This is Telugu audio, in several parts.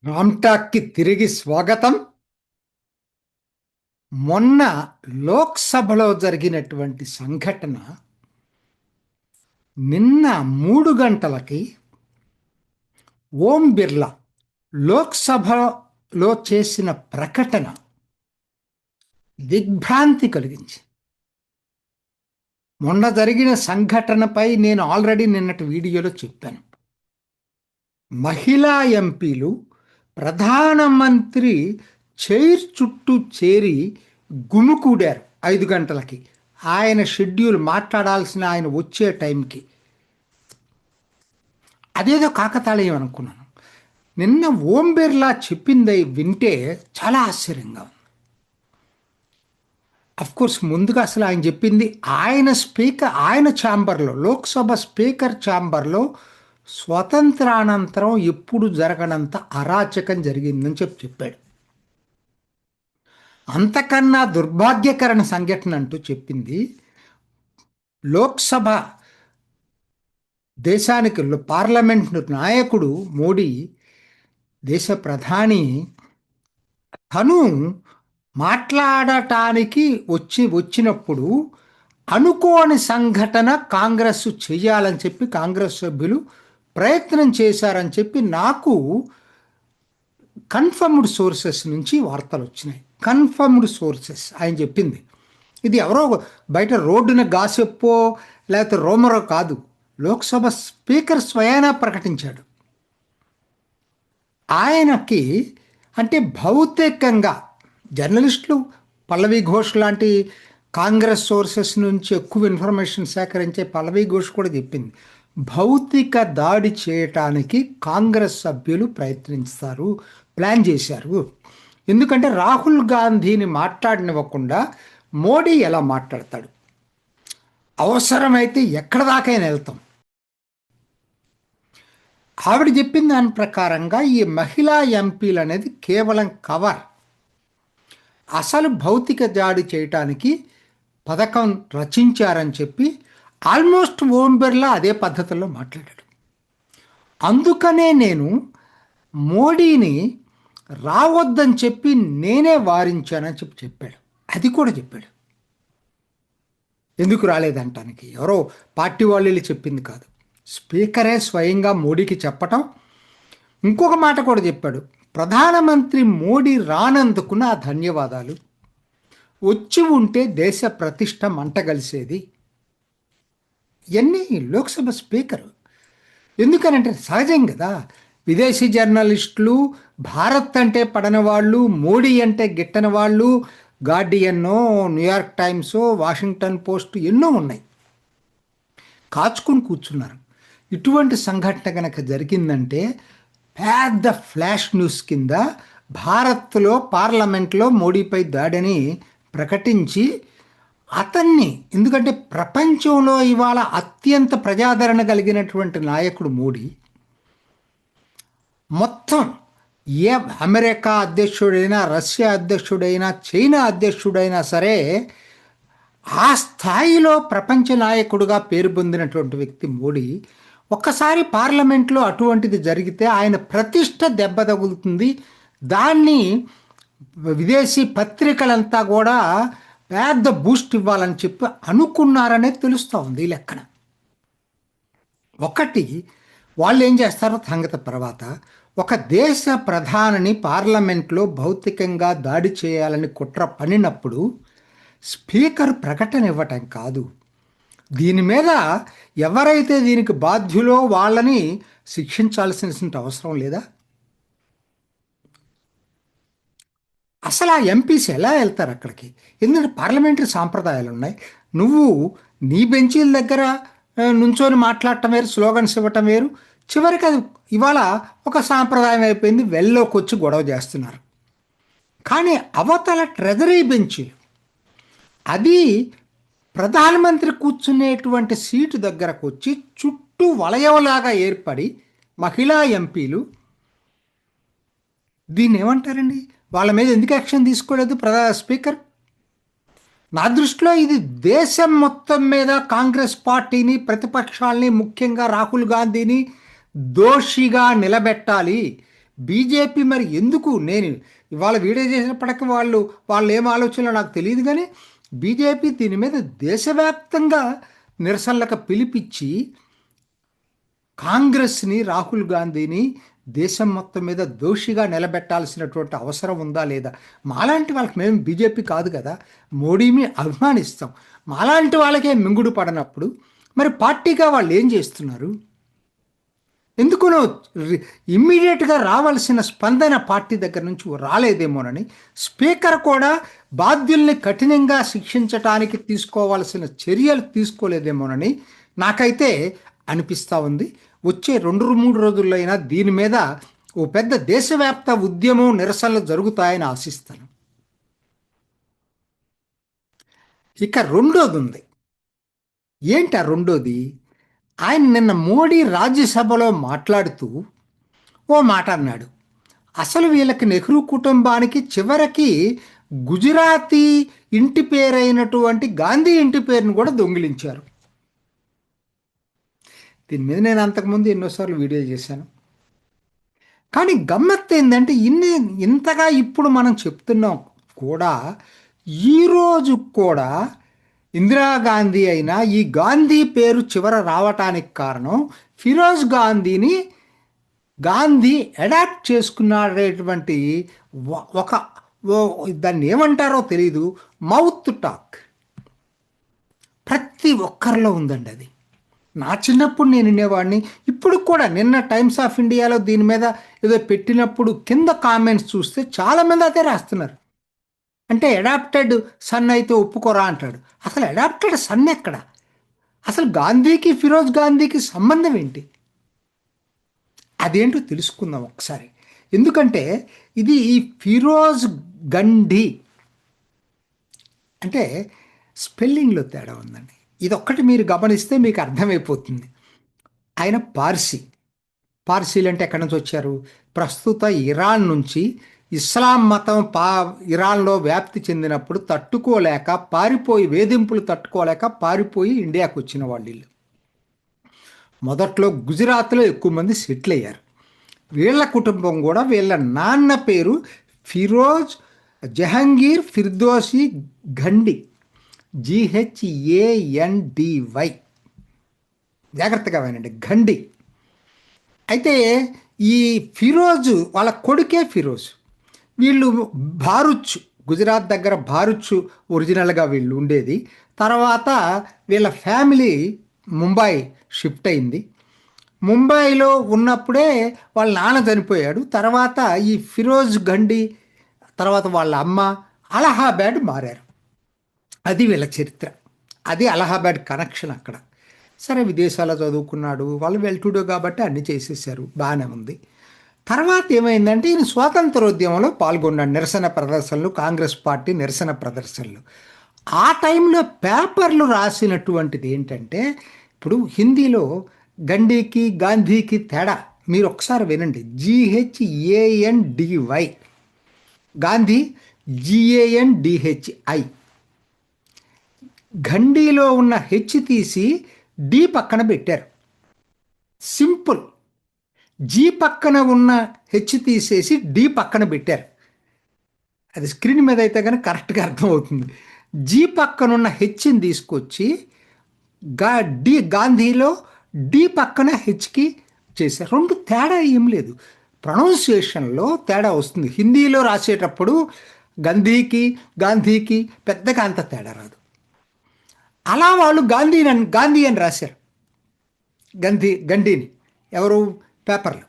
రామ్టాక్కి తిరిగి స్వాగతం. మొన్న లోక్సభలో జరిగినటువంటి సంఘటన నిన్న 3 గంటలకి ఓం బిర్లా లోక్సభలో చేసిన ప్రకటన దిగ్భ్రాంతి కలిగించి, మొన్న జరిగిన సంఘటనపై నేను ఆల్రెడీ నిన్నటి వీడియోలో చెప్పాను. మహిళా ఎంపీలు ప్రధానమంత్రి చైర్ చుట్టూ చేరి గుమికూడారు 5 గంటలకి. ఆయన షెడ్యూల్ మాట్లాడాల్సిన ఆయన వచ్చే టైంకి. అదేదో కాకతాళీయం అనుకున్నాను. నిన్న ఓం బిర్లా చెప్పింది వింటే చాలా ఆశ్చర్యంగా ఉంది. కోర్స్ ముందుగా అసలు ఆయన చెప్పింది ఆయన ఛాంబర్లో, లోక్సభ స్పీకర్ ఛాంబర్లో స్వతంత్రానంతరం ఎప్పుడు జరగనంత అరాచకం జరిగిందని చెప్పాడు. అంతకన్నా దుర్భాగ్యకరణ సంఘటన అంటూ చెప్పింది, లోక్సభ దేశానికి పార్లమెంట్ నాయకుడు మోడీ, దేశ ప్రధాని, తను మాట్లాడటానికి వచ్చినప్పుడు అనుకోని సంఘటన కాంగ్రెస్ చేయాలని చెప్పి కాంగ్రెస్ సభ్యులు ప్రయత్నం చేశారని చెప్పి నాకు కన్ఫర్మ్డ్ సోర్సెస్ నుంచి వార్తలు వచ్చినాయి. కన్ఫర్మ్డ్ సోర్సెస్ ఆయన చెప్పింది. ఇది ఎవరో బయట రోడ్డున గాసెప్పో లేకపోతే రోమరో కాదు, లోక్సభ స్పీకర్ స్వయానా ప్రకటించాడు. ఆయనకి అంటే భౌతికంగా జర్నలిస్టులు పల్లవి ఘోష్ లాంటి కాంగ్రెస్ సోర్సెస్ నుంచి ఎక్కువ ఇన్ఫర్మేషన్ సేకరించే పల్లవి ఘోష్ కూడా చెప్పింది, భౌతిక దాడి చేయటానికి కాంగ్రెస్ సభ్యులు ప్రయత్నిస్తారు, ప్లాన్ చేశారు. ఎందుకంటే రాహుల్ గాంధీని మాట్లాడనివ్వకుండా మోడీ ఎలా మాట్లాడతాడు? అవసరమైతే ఎక్కడ దాకైనా వెళ్తాం. ఆవిడ చెప్పిన దాని ప్రకారంగా ఈ మహిళా ఎంపీలు అనేది కేవలం కవర్. అసలు భౌతిక దాడి చేయటానికి పథకం రచించారని చెప్పి ఆల్మోస్ట్ ఓం బిర్లా అదే పద్ధతిలో మాట్లాడాడు. అందుకనే నేను మోడీని రావద్దని చెప్పి నేనే వారించానని చెప్పాడు. అది కూడా చెప్పాడు. ఎందుకు రాలేదంటానికి ఎవరో పార్టీ వాళ్ళు చెప్పింది కాదు, స్పీకరే స్వయంగా మోడీకి చెప్పటం. ఇంకొక మాట కూడా చెప్పాడు, ప్రధానమంత్రి మోడీ రానందుకు నా ధన్యవాదాలు, వచ్చి ఉంటే దేశ ప్రతిష్ట మంటగలిసేది. ఇవన్నీ లోక్సభ స్పీకరు. ఎందుకనంటే సహజం కదా, విదేశీ జర్నలిస్టులు భారత్ అంటే పడని వాళ్ళు, మోడీ అంటే గిట్టని వాళ్ళు, గార్డియన్నో, న్యూయార్క్ టైమ్సో, వాషింగ్టన్ పోస్ట్ ఎన్నో ఉన్నాయి, కాచుకుని కూర్చున్నారు. ఇటువంటి సంఘటన కనుక జరిగిందంటే పెద్ద ఫ్లాష్ న్యూస్ కింద భారత్లో పార్లమెంట్లో మోడీపై దాడిని ప్రకటించి అతన్ని, ఎందుకంటే ప్రపంచంలో ఇవాళ అత్యంత ప్రజాదరణ కలిగినటువంటి నాయకుడు మోడీ, మొత్తం ఏ అమెరికా అధ్యక్షుడైనా, రష్యా అధ్యక్షుడైనా, చైనా అధ్యక్షుడైనా సరే ఆ స్థాయిలో ప్రపంచ నాయకుడుగా పేరు పొందినటువంటి వ్యక్తి మోడీ. ఒక్కసారి పార్లమెంట్లో అటువంటిది జరిగితే ఆయన ప్రతిష్ట దెబ్బ తగులుతుంది. దాన్ని విదేశీ పత్రికలంతా కూడా పెద్ద బూస్ట్ ఇవ్వాలని చెప్పి అనుకున్నారనేది తెలుస్తూ ఉంది ఈ లెక్కన. ఒకటి, వాళ్ళు ఏం చేస్తారో సంగతి తర్వాత, ఒక దేశ ప్రధానిని పార్లమెంట్లో భౌతికంగా దాడి చేయాలని కుట్ర పనినప్పుడు స్పీకర్ ప్రకటన ఇవ్వటం కాదు, దీని మీద ఎవరైతే దీనికి బాధ్యులో వాళ్ళని శిక్షించాల్సిన అవసరం లేదా? అసలు ఆ ఎంపీస్ ఎలా వెళ్తారు అక్కడికి? ఎందుకంటే పార్లమెంటరీ సాంప్రదాయాలు ఉన్నాయి. నువ్వు నీ బెంచీల దగ్గర నుంచొని మాట్లాడటం వేరు, స్లోగన్స్ ఇవ్వటం వేరు. చివరికి అది ఇవాళ ఒక సాంప్రదాయం అయిపోయింది, వెల్లోకి వచ్చి గొడవ చేస్తున్నారు. కానీ అవతల ట్రెజరీ బెంచీలు, అది ప్రధానమంత్రి కూర్చునేటువంటి సీటు దగ్గరకు వచ్చి చుట్టూ వలయంలాగా ఏర్పడి మహిళా ఎంపీలు, దీన్ని ఏమంటారండి? వాళ్ళ మీద ఎందుకు యాక్షన్ తీసుకోలేదు స్పీకర్? నా దృష్టిలో ఇది దేశం మొత్తం మీద కాంగ్రెస్ పార్టీని, ప్రతిపక్షాలని, ముఖ్యంగా రాహుల్ గాంధీని దోషిగా నిలబెట్టాలి. బీజేపీ మరి ఎందుకు నేను ఇవాళ వీడియో చేసినప్పటికీ వాళ్ళు ఏం ఆలోచనలో నాకు తెలియదు కానీ బీజేపీ దీని మీద దేశవ్యాప్తంగా నిరసనలకు పిలిపించి కాంగ్రెస్ని రాహుల్ గాంధీని దేశం మొత్తం మీద దోషిగా నిలబెట్టాల్సినటువంటి అవసరం ఉందా లేదా? మాలాంటి వాళ్ళకి మేము బీజేపీ కాదు కదా, మోడీని అభిమానిస్తాం. మాలాంటి వాళ్ళకే మింగుడు పడనప్పుడు మరి పార్టీగా వాళ్ళు ఏం చేస్తున్నారు? ఎందుకునో ఇమ్మీడియట్గా రావాల్సిన స్పందన పార్టీ దగ్గర నుంచి రాలేదేమోనని స్పీకర్ కూడా బాధ్యుల్ని కఠినంగా శిక్షించటానికి తీసుకోవాల్సిన చర్యలు తీసుకోలేదేమోనని నాకైతే అనిపిస్తూ ఉంది. వచ్చే 2-3 రోజుల్లో అయినా దీని మీద ఓ పెద్ద దేశవ్యాప్త ఉద్యమం నిరసనలు జరుగుతాయని ఆశిస్తాను. ఇక రెండోది ఉంది. ఏంటి ఆ రెండోది? ఆయన నిన్న మోడీ రాజ్యసభలో మాట్లాడుతూ ఓ మాట అన్నాడు. అసలు వీళ్ళకి నెహ్రూ కుటుంబానికి చివరికి గుజరాతీ ఇంటి పేరైనటువంటి గాంధీ ఇంటి పేరును కూడా దొంగిలించారు. దీని మీద నేను అంతకుముందు ఎన్నోసార్లు వీడియోలు చేశాను. కానీ గమ్మత్తు ఏంటంటే ఇంతగా ఇప్పుడు మనం చెప్తున్నాం కూడా ఈరోజు కూడా ఇందిరాగాంధీ అయినా ఈ గాంధీ పేరు చివర రావటానికి కారణం ఫిరోజ్ గాంధీని గాంధీ అడాప్ట్ చేసుకున్నటువంటి ఒక దాన్ని ఏమంటారో తెలీదు, మౌత్ టాక్ ప్రతి ఒక్కరిలో ఉందండి. అది నా చిన్నప్పుడు నేను వినేవాడిని. ఇప్పుడు కూడా నిన్న టైమ్స్ ఆఫ్ ఇండియాలో దీని మీద ఏదో పెట్టినప్పుడు కింద కామెంట్స్ చూస్తే చాలామంది అదే రాస్తున్నారు. అంటే అడాప్టెడ్ సన్ అయితే ఒప్పుకోరా అంటాడు. అసలు అడాప్టెడ్ సన్ ఎక్కడ? అసలు గాంధీకి ఫిరోజ్ గాంధీకి సంబంధం ఏంటి? అదేంటో తెలుసుకుందాం ఒకసారి. ఎందుకంటే ఇది ఈ ఫిరోజ్ గండి అంటే స్పెల్లింగ్లో తేడా ఉందండి. ఇదొక్కటి మీరు గమనిస్తే మీకు అర్థమైపోతుంది. ఆయన పార్సీలు అంటే ఎక్కడి నుంచి వచ్చారు? ప్రస్తుత ఇరాన్ నుంచి ఇస్లాం మతం ఇరాన్లో వ్యాప్తి చెందినప్పుడు తట్టుకోలేక వేధింపులు తట్టుకోలేక పారిపోయి ఇండియాకు వచ్చిన వాళ్ళు. మొదట్లో గుజరాత్లో ఎక్కువ మంది సెటిల్ అయ్యారు. వీళ్ళ కుటుంబం కూడా వీళ్ళ నాన్న పేరు ఫిరోజ్ జహంగీర్ ఫిర్దోసి గండి, GHANDY, జాగ్రత్తగా వినండి, గండి. అయితే ఈ ఫిరోజు వాళ్ళ కొడుకే ఫిరోజ్. వీళ్ళు గుజరాత్ దగ్గర భారుచ్ ఒరిజినల్గా వీళ్ళు ఉండేది. తర్వాత వీళ్ళ ఫ్యామిలీ ముంబై షిఫ్ట్ అయింది. ముంబైలో ఉన్నప్పుడే వాళ్ళ నాన్న చనిపోయాడు. తర్వాత ఈ ఫిరోజ్ గండి తర్వాత వాళ్ళ అమ్మ అలహాబాద్ మారారు. అది వీళ్ళ చరిత్ర. అది అలహాబాద్ కనెక్షన్ అక్కడ. సరే, విదేశాల్లో చదువుకున్నాడు, వాళ్ళు వెల్టుడో కాబట్టి అన్నీ చేసేసారు, బాగానే ఉంది. తర్వాత ఏమైందంటే ఈయన స్వాతంత్రోద్యమంలో పాల్గొన్నాడు. నిరసన ప్రదర్శనలు, కాంగ్రెస్ పార్టీ నిరసన ప్రదర్శనలు. ఆ టైంలో పేపర్లు రాసినటువంటిది ఏంటంటే, ఇప్పుడు హిందీలో గండీకి గాంధీకి తేడా మీరు ఒకసారి వినండి. GHANDY, Gandhi GANDHI. గండీలో ఉన్న హెచ్ తీసి డి పక్కన పెట్టారు. సింపుల్. జీ పక్కన ఉన్న హెచ్ తీసేసి డి పక్కన పెట్టారు. అది స్క్రీన్ మీద అయితే కనుక కరెక్ట్గా అర్థమవుతుంది. జీ పక్కనున్న హెచ్ని తీసుకొచ్చి గాంధీలో డి పక్కన హెచ్కి చేశారు. రెండు తేడా ఏం లేదు, ప్రొనౌన్సియేషన్లో తేడా వస్తుంది. హిందీలో రాసేటప్పుడు గాంధీకి పెద్దగా అంత తేడా రాదు. అలా వాళ్ళు గాంధీ అని రాశారు. గండీని ఎవరు? పేపర్లు,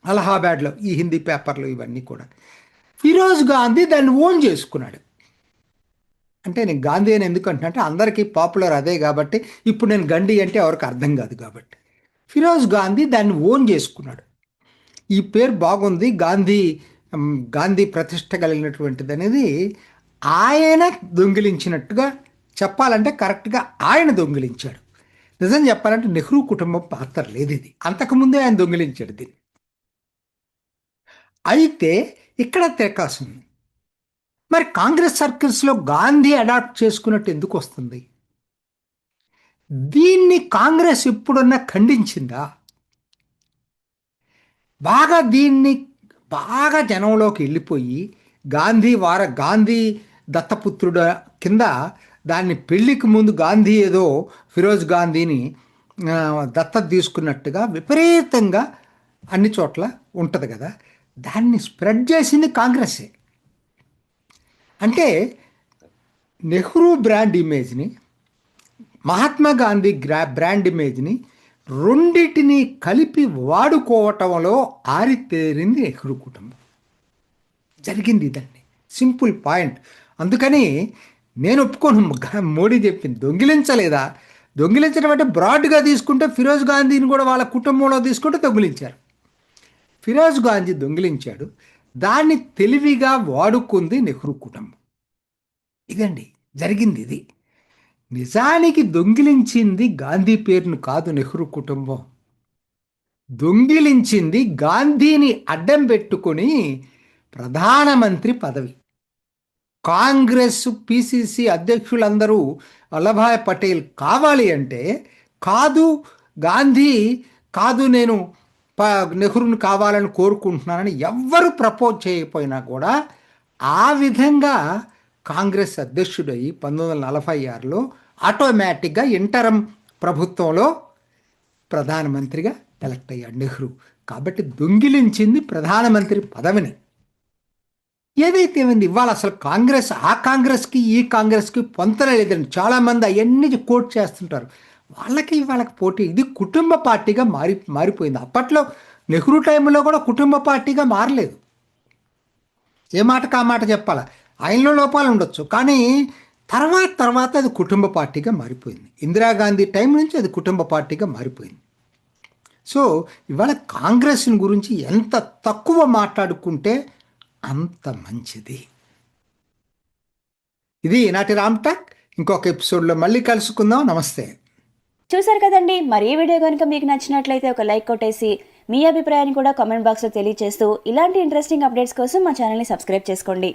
అలహాబాద్లో ఈ హిందీ పేపర్లు ఇవన్నీ కూడా. ఫిరోజ్ గాంధీ దాన్ని ఓన్ చేసుకున్నాడు. అంటే నేను గాంధీ అని ఎందుకు అంటున్నా, అందరికీ పాపులర్ అదే కాబట్టి. ఇప్పుడు నేను గండి అంటే ఎవరికి అర్థం కాదు కాబట్టి ఫిరోజ్ గాంధీ దాన్ని ఓన్ చేసుకున్నాడు. ఈ పేరు బాగుంది, గాంధీ ప్రతిష్ట కలిగినటువంటిది అనేది ఆయన దొంగిలించినట్టుగా చెప్పాలంటే కరెక్ట్గా ఆయన దొంగిలించాడు. నిజం చెప్పాలంటే నెహ్రూ కుటుంబం పాత్ర లేదు, ఇది అంతకుముందే ఆయన దొంగిలించాడు దీన్ని. అయితే ఇక్కడ తెకాసు ఉంది. మరి కాంగ్రెస్ సర్కిల్స్లో గాంధీ అడాప్ట్ చేసుకున్నట్టు ఎందుకు వస్తుంది? దీన్ని కాంగ్రెస్ ఎప్పుడన్నా ఖండించిందా? దీన్ని బాగా జనంలోకి వెళ్ళిపోయి గాంధీ దత్తపుత్రుడ కింద దాన్ని పెళ్లికి ముందు గాంధీ ఏదో ఫిరోజ్ గాంధీని దత్తత తీసుకున్నట్టుగా విపరీతంగా అన్ని చోట్ల ఉంటుంది కదా. దాన్ని స్ప్రెడ్ చేసింది కాంగ్రెసే. అంటే నెహ్రూ బ్రాండ్ ఇమేజ్ని, మహాత్మా గాంధీ బ్రాండ్ ఇమేజ్ని రెండింటిని కలిపి వాడుకోవటంలో ఆరితేరింది నెహ్రూ కుటుంబం. జరిగింది ఇదండి, సింపుల్ పాయింట్. అందుకని నేను ఒప్పుకోను మోడీ చెప్పింది. దొంగిలించడం అంటే బ్రాడ్గా తీసుకుంటే ఫిరోజ్ గాంధీని కూడా వాళ్ళ కుటుంబంలో తీసుకుంటే దొంగిలించారు. ఫిరోజ్ గాంధీ దొంగిలించాడు, దాన్ని తెలివిగా వాడుకుంది నెహ్రూ కుటుంబం. ఇదండి జరిగింది. ఇది నిజానికి దొంగిలించింది గాంధీ పేరును కాదు నెహ్రూ కుటుంబం, దొంగిలించింది గాంధీని అడ్డం పెట్టుకొని ప్రధానమంత్రి పదవి. కాంగ్రెస్ పిసిసి అధ్యక్షులందరూ వల్లభాయ్ పటేల్ కావాలి అంటే కాదు, గాంధీ కాదు, నేను నెహ్రూని కావాలని కోరుకుంటున్నానని ఎవ్వరు ప్రపోజ్ చేయకపోయినా కూడా ఆ విధంగా కాంగ్రెస్ అధ్యక్షుడై 1946లో ఆటోమేటిక్గా ఇంటరం ప్రభుత్వంలో ప్రధానమంత్రిగా ఎలక్ట్ అయ్యాడు నెహ్రూ. కాబట్టి దొంగిలించింది ప్రధానమంత్రి పదవిని. ఏదైతే ఏమైంది ఇవాళ అసలు ఆ కాంగ్రెస్కి ఈ కాంగ్రెస్కి పొంతన లేదండి. చాలామంది అవన్నీ కోట్ చేస్తుంటారు. వాళ్ళకి పోటీ. ఇది కుటుంబ పార్టీగా మారిపోయింది. అప్పట్లో నెహ్రూ టైంలో కూడా కుటుంబ పార్టీగా మారలేదు. ఏ మాటకు ఆ మాట చెప్పాలా, ఆయనలో లోపాలు ఉండొచ్చు, కానీ తర్వాత అది కుటుంబ పార్టీగా మారిపోయింది. ఇందిరాగాంధీ టైం నుంచి అది కుటుంబ పార్టీగా మారిపోయింది. సో ఇవాళ కాంగ్రెస్ని గురించి ఎంత తక్కువ మాట్లాడుకుంటే అంత మంచిది. ఇది ఈనాటి రామ్ టాక్. ఇంకొక ఎపిసోడ్లో మళ్ళీ కలుసుకుందాం. నమస్తే. చూసారు కదండి, మరి ఈ వీడియో కనుక మీకు నచ్చినట్లయితే ఒక లైక్ కొట్టేసి మీ అభిప్రాయాన్ని కూడా కామెంట్ బాక్స్లో తెలియజేస్తూ ఇలాంటి ఇంట్రెస్టింగ్ అప్డేట్స్ కోసం మా ఛానల్ని సబ్స్క్రైబ్ చేసుకోండి.